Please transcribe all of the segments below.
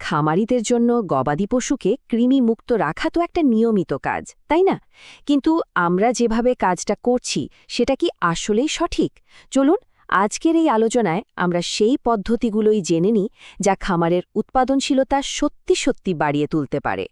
খামারিদের জন্য গবাদি পশুকে কৃমিমুক্ত রাখা তো একটা নিয়মিত কাজ, তাই না? কিন্তু আমরা যেভাবে কাজটা করছি সেটা কি আসলেই সঠিক? চলুন আজকের এই আলোচনায় আমরা সেই পদ্ধতিগুলোই জেনে নিই যা খামারের উৎপাদনশীলতা সত্যি সত্যি বাড়িয়ে তুলতে পারে।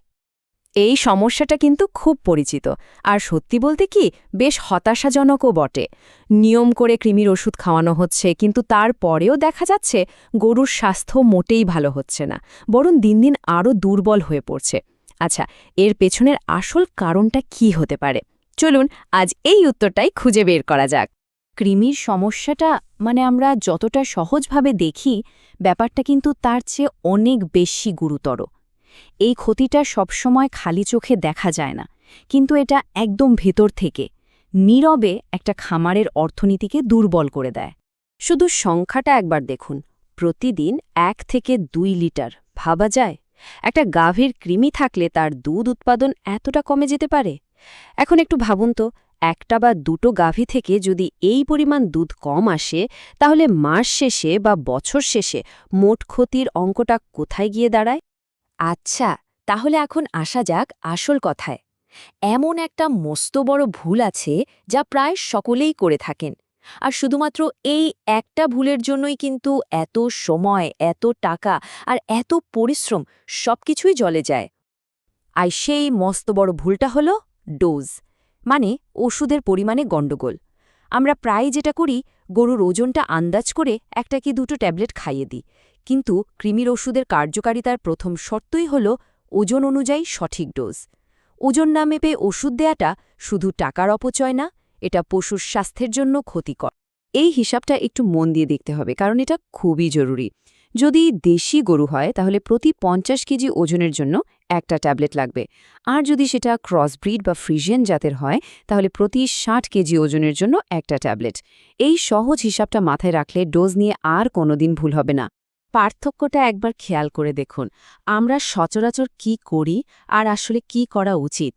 এই সমস্যাটা কিন্তু খুব পরিচিত, আর সত্যি বলতে কি বেশ হতাশাজনকও বটে। নিয়ম করে কৃমির ওষুধ খাওয়ানো হচ্ছে, কিন্তু তারপরেও দেখা যাচ্ছে গরুর স্বাস্থ্য মোটেই ভালো হচ্ছে না, বরং দিন দিন আরও দুর্বল হয়ে পড়ছে। আচ্ছা, এর পেছনের আসল কারণটা কি হতে পারে? চলুন আজ এই উত্তরটাই খুঁজে বের করা যাক। কৃমির সমস্যাটা আমরা যতটা সহজভাবে দেখি, ব্যাপারটা কিন্তু তার চেয়ে অনেক বেশি গুরুতর। এই ক্ষতিটা সবসময় খালি চোখে দেখা যায় না, কিন্তু এটা একদম ভেতর থেকে নীরবে একটা খামারের অর্থনীতিকে দুর্বল করে দেয়। শুধু সংখ্যাটা একবার দেখুন, প্রতিদিন 1 থেকে 2 লিটার। ভাবা যায় একটা গাভীর কৃমি থাকলে তার দুধ উৎপাদন এতটা কমে যেতে পারে। এখন একটু ভাবুন তো, একটা বা দুটো গাভী থেকে যদি এই পরিমাণ দুধ কম আসে, তাহলে মাস শেষে বা বছর শেষে মোট ক্ষতির অঙ্কটা কোথায় গিয়ে দাঁড়ায়? আচ্ছা, তাহলে এখন আসা যাক আসল কথায়। এমন একটা মস্ত বড় ভুল আছে যা প্রায় সকলেই করে থাকেন, আর শুধুমাত্র এই একটা ভুলের জন্যই কিন্তু এত সময়, এত টাকা আর এত পরিশ্রম সবকিছুই জলে যায়। আর সেই মস্ত বড় ভুলটা হলো ডোজ, মানে ওষুধের পরিমাণে গণ্ডগোল। আমরা প্রায় যেটা করি, গরুর ওজনটা আন্দাজ করে একটা কি দুটো ট্যাবলেট খাইয়ে দিই, কিন্তু কৃমির ওষুধের কার্যকারিতার প্রথম শর্তই হল ওজন অনুযায়ী সঠিক ডোজ। ওজন না মেপে ওষুধ দেয়াটা শুধু টাকার অপচয় না, এটা পশুর স্বাস্থ্যের জন্য ক্ষতিকর। এই হিসাবটা একটু মন দিয়ে দেখতে হবে, কারণ এটা খুবই জরুরি। যদি দেশি গরু হয় তাহলে প্রতি 50 কেজি ওজনের জন্য একটা ট্যাবলেট লাগবে, আর যদি সেটা ক্রসব্রিড বা ফ্রিজিয়ান জাতের হয় তাহলে প্রতি 60 কেজি ওজনের জন্য একটা ট্যাবলেট। এই সহজ হিসাবটা মাথায় রাখলে ডোজ নিয়ে আর কোনোদিন ভুল হবে না। পার্থক্যটা একবার খেয়াল করে দেখুন, আমরা সচরাচর কি করি আর আসলে কি করা উচিত।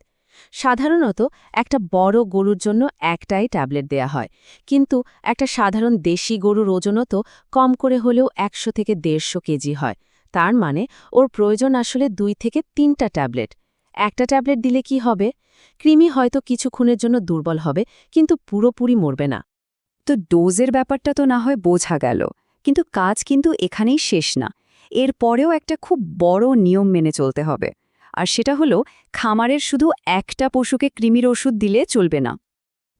সাধারণত একটা বড় গরুর জন্য একটাই ট্যাবলেট দেয়া হয়, কিন্তু একটা সাধারণ দেশি গরুর ওজনও তো কম করে হলেও 100 থেকে 150 কেজি হয়। তার মানে ওর প্রয়োজন আসলে 2 থেকে 3টা ট্যাবলেট। একটা ট্যাবলেট দিলে কি হবে? কৃমি হয়তো কিছুক্ষণের জন্য দুর্বল হবে, কিন্তু পুরোপুরি মরবে না। তো ডোজের ব্যাপারটা তো না হয় বোঝা গেল, কিন্তু কাজ কিন্তু এখানেই শেষ না। এর পরেও একটা খুব বড় নিয়ম মেনে চলতে হবে, আর সেটা হলো খামারের শুধু একটা পশুকে কৃমির ওষুধ দিলে চলবে না।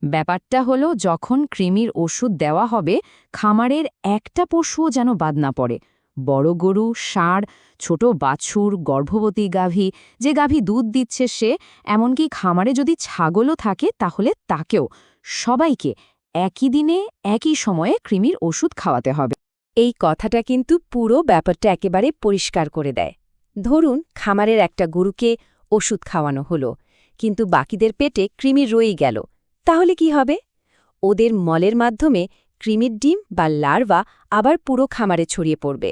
ব্যাপারটা হলো যখন কৃমির ওষুধ দেওয়া হবে, খামারের একটা পশুও যেন বাদ না পড়ে। বড় গরু, ষাঁড়, ছোট বাছুর, গর্ভবতী গাভী, যে গাভী দুধ দিচ্ছে সে, এমনকি খামারে যদি ছাগলও থাকে তাহলে তাকেও, সবাইকে একই দিনে একই সময়ে কৃমির ওষুধ খাওয়াতে হবে। এই কথাটা কিন্তু পুরো ব্যাপারটা একেবারে পরিষ্কার করে দেয়। ধরুন খামারের একটা গরুকে ওষুধ খাওয়ানো হলো, কিন্তু বাকিদের পেটে কৃমি রয়েই গেল, তাহলে কি হবে? ওদের মলের মাধ্যমে কৃমির ডিম বা লার্ভা আবার পুরো খামারে ছড়িয়ে পড়বে,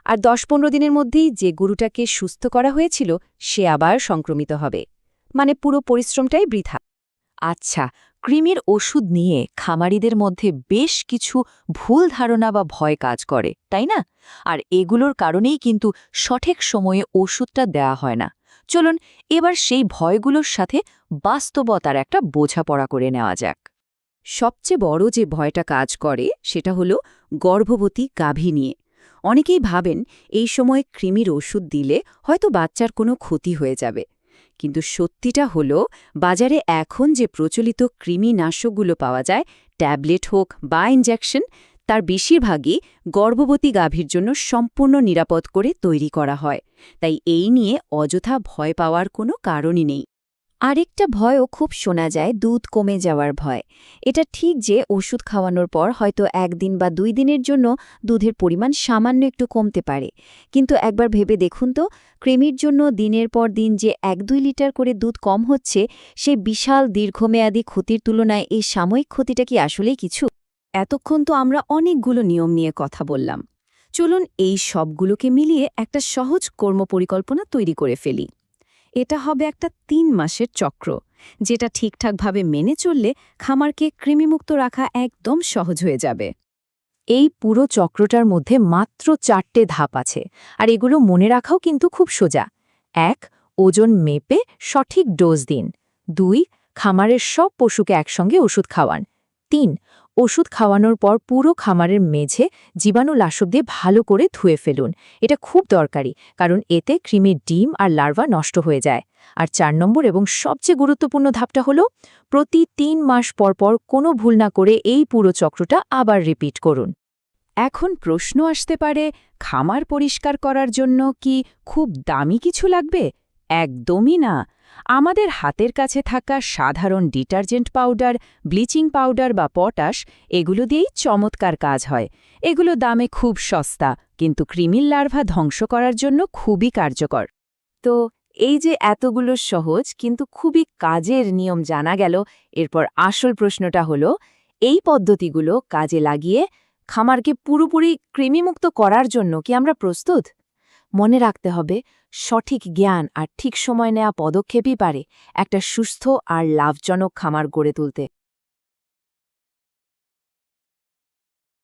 আর 10-15 দিনের মধ্যেই যে গরুটাকে সুস্থ করা হয়েছিল সে আবার সংক্রমিত হবে। মানে পুরো পরিশ্রমটাই বৃথা। আচ্ছা, কৃমির ওষুধ নিয়ে খামারিদের মধ্যে বেশ কিছু ভুল ধারণা বা ভয় কাজ করে, তাই না? আর এগুলোর কারণেই কিন্তু সঠিক সময়ে ওষুধটা দেয়া হয় না। চলুন এবার সেই ভয়গুলোর সাথে বাস্তবতার একটা বোঝাপড়া করে নেওয়া যাক। সবচেয়ে বড় যে ভয়টা কাজ করে সেটা হলো গর্ভবতী গাভী নিয়ে। অনেকেই ভাবেন এই সময় কৃমির ওষুধ দিলে হয়তো বাচ্চার কোনো ক্ষতি হয়ে যাবে, কিন্তু সত্যিটা হলো বাজারে এখন যে প্রচলিত কৃমিনাশকগুলো পাওয়া যায়, ট্যাবলেট হোক বা ইনজেকশন, তার বেশিরভাগই গর্ভবতী গাভীর জন্য সম্পূর্ণ নিরাপদ করে তৈরি করা হয়। তাই এই নিয়ে অযথা ভয় পাওয়ার কোনো কারণই নেই। আরেকটা ভয়ও খুব শোনা যায়, দুধ কমে যাওয়ার ভয়। এটা ঠিক যে ওষুধ খাওয়ানোর পর হয়তো 1 দিন বা 2 দিনের জন্য দুধের পরিমাণ সামান্য একটু কমতে পারে, কিন্তু একবার ভেবে দেখুন তো, কৃমির জন্য দিনের পর দিন যে 1-2 লিটার করে দুধ কম হচ্ছে, সেই বিশাল দীর্ঘমেয়াদী ক্ষতির তুলনায় এই সাময়িক ক্ষতিটা কি আসলেই কিছু? এতক্ষণ তো আমরা অনেকগুলো নিয়ম নিয়ে কথা বললাম। চলুন এই সবগুলোকে মিলিয়ে একটা সহজ কর্মপরিকল্পনা তৈরি করে ফেলি। এটা হবে একটা 3 মাসের চক্র, যেটা ঠিকঠাকভাবে মেনে চললে খামারকে কৃমিমুক্ত রাখা একদম সহজ হয়ে যাবে। এই পুরো চক্রটার মধ্যে মাত্র 4টে ধাপ আছে, আর এগুলো মনে রাখাও কিন্তু খুব সোজা। 1. ওজন মেপে সঠিক ডোজ দিন। 2. খামারের সব পশুকে একসঙ্গে ওষুধ খাওয়ান। 3. ওষুধ খাওয়ানোর পর পুরো খামারের মেঝে জীবাণুনাশক দিয়ে ভালো করে ধুয়ে ফেলুন। এটা খুব দরকারি, কারণ এতে কৃমির ডিম আর লার্ভা নষ্ট হয়ে যায়। আর 4 নম্বর এবং সবচেয়ে গুরুত্বপূর্ণ ধাপটা হলো প্রতি 3 মাস পর পর কোনো ভুল না করে এই পুরো চক্রটা আবার রিপিট করুন। এখন প্রশ্ন আসতে পারে, খামার পরিষ্কার করার জন্য কি খুব দামি কিছু লাগবে? একদমই না। আমাদের হাতের কাছে থাকা সাধারণ ডিটারজেন্ট পাউডার, ব্লিচিং পাউডার বা পটাশ, এগুলো দিয়েই চমৎকার কাজ হয়। এগুলো দামে খুব সস্তা, কিন্তু কৃমির লার্ভা ধ্বংস করার জন্য খুবই কার্যকর। তো এই যে এতগুলো সহজ কিন্তু খুবই কাজের নিয়ম জানা গেল, এরপর আসল প্রশ্নটা হলো, এই পদ্ধতিগুলো কাজে লাগিয়ে খামারকে পুরোপুরি কৃমিমুক্ত করার জন্য কি আমরা প্রস্তুত? মনে রাখতে হবে, সঠিক জ্ঞান আর ঠিক সময় নেওয়া পদক্ষেপই পারে একটা সুস্থ আর লাভজনক খামার গড়ে তুলতে।